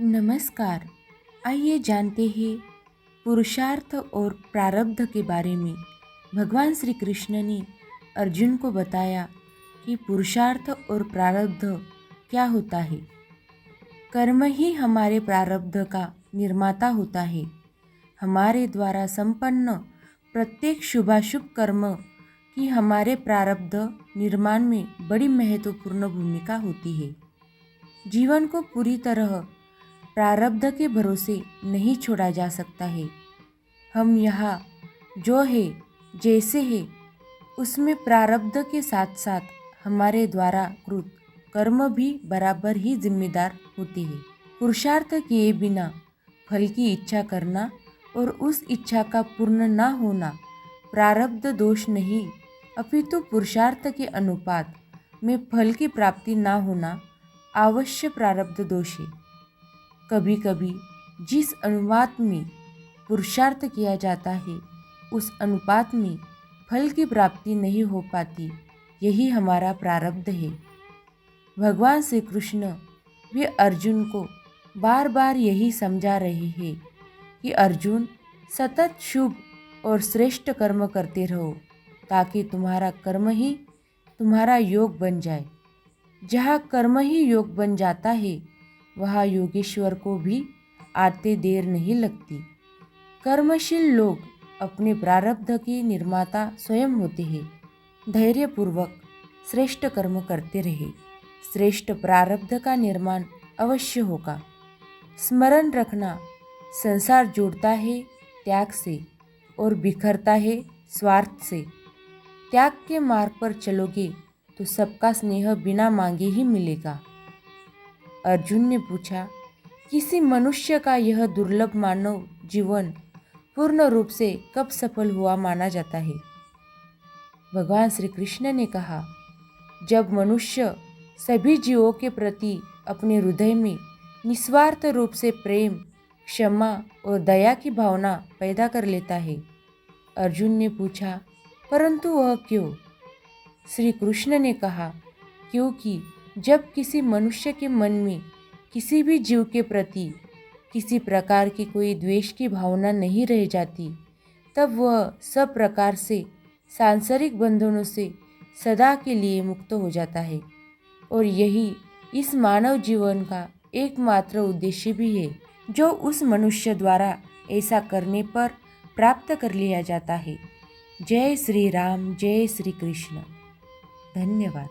नमस्कार। आइए जानते हैं पुरुषार्थ और प्रारब्ध के बारे में। भगवान श्री कृष्ण ने अर्जुन को बताया कि पुरुषार्थ और प्रारब्ध क्या होता है। कर्म ही हमारे प्रारब्ध का निर्माता होता है। हमारे द्वारा संपन्न प्रत्येक शुभाशुभ कर्म की हमारे प्रारब्ध निर्माण में बड़ी महत्वपूर्ण भूमिका होती है। जीवन को पूरी तरह प्रारब्ध के भरोसे नहीं छोड़ा जा सकता है। हम यहाँ जो है जैसे है उसमें प्रारब्ध के साथ साथ हमारे द्वारा कृत कर्म भी बराबर ही जिम्मेदार होते हैं। पुरुषार्थ किए बिना फल की इच्छा करना और उस इच्छा का पूर्ण न होना प्रारब्ध दोष नहीं, अपितु पुरुषार्थ के अनुपात में फल की प्राप्ति न होना अवश्य प्रारब्ध दोष है। कभी कभी जिस अनुपात में पुरुषार्थ किया जाता है उस अनुपात में फल की प्राप्ति नहीं हो पाती, यही हमारा प्रारब्ध है। भगवान श्री कृष्ण वे अर्जुन को बार बार यही समझा रहे हैं कि अर्जुन सतत शुभ और श्रेष्ठ कर्म करते रहो ताकि तुम्हारा कर्म ही तुम्हारा योग बन जाए। जहाँ कर्म ही योग बन जाता है वहाँ योगेश्वर को भी आते देर नहीं लगती। कर्मशील लोग अपने प्रारब्ध के निर्माता स्वयं होते हैं। धैर्यपूर्वक श्रेष्ठ कर्म करते रहे, श्रेष्ठ प्रारब्ध का निर्माण अवश्य होगा। स्मरण रखना, संसार जोड़ता है त्याग से और बिखरता है स्वार्थ से। त्याग के मार्ग पर चलोगे तो सबका स्नेह बिना मांगे ही मिलेगा। अर्जुन ने पूछा, किसी मनुष्य का यह दुर्लभ मानव जीवन पूर्ण रूप से कब सफल हुआ माना जाता है? भगवान श्री कृष्ण ने कहा, जब मनुष्य सभी जीवों के प्रति अपने हृदय में निस्वार्थ रूप से प्रेम, क्षमा और दया की भावना पैदा कर लेता है। अर्जुन ने पूछा, परंतु वह क्यों? श्री कृष्ण ने कहा, क्योंकि जब किसी मनुष्य के मन में किसी भी जीव के प्रति किसी प्रकार की कोई द्वेष की भावना नहीं रह जाती, तब वह सब प्रकार से सांसारिक बंधनों से सदा के लिए मुक्त हो जाता है। और यही इस मानव जीवन का एकमात्र उद्देश्य भी है, जो उस मनुष्य द्वारा ऐसा करने पर प्राप्त कर लिया जाता है। जय श्री राम, जय श्री कृष्ण। धन्यवाद।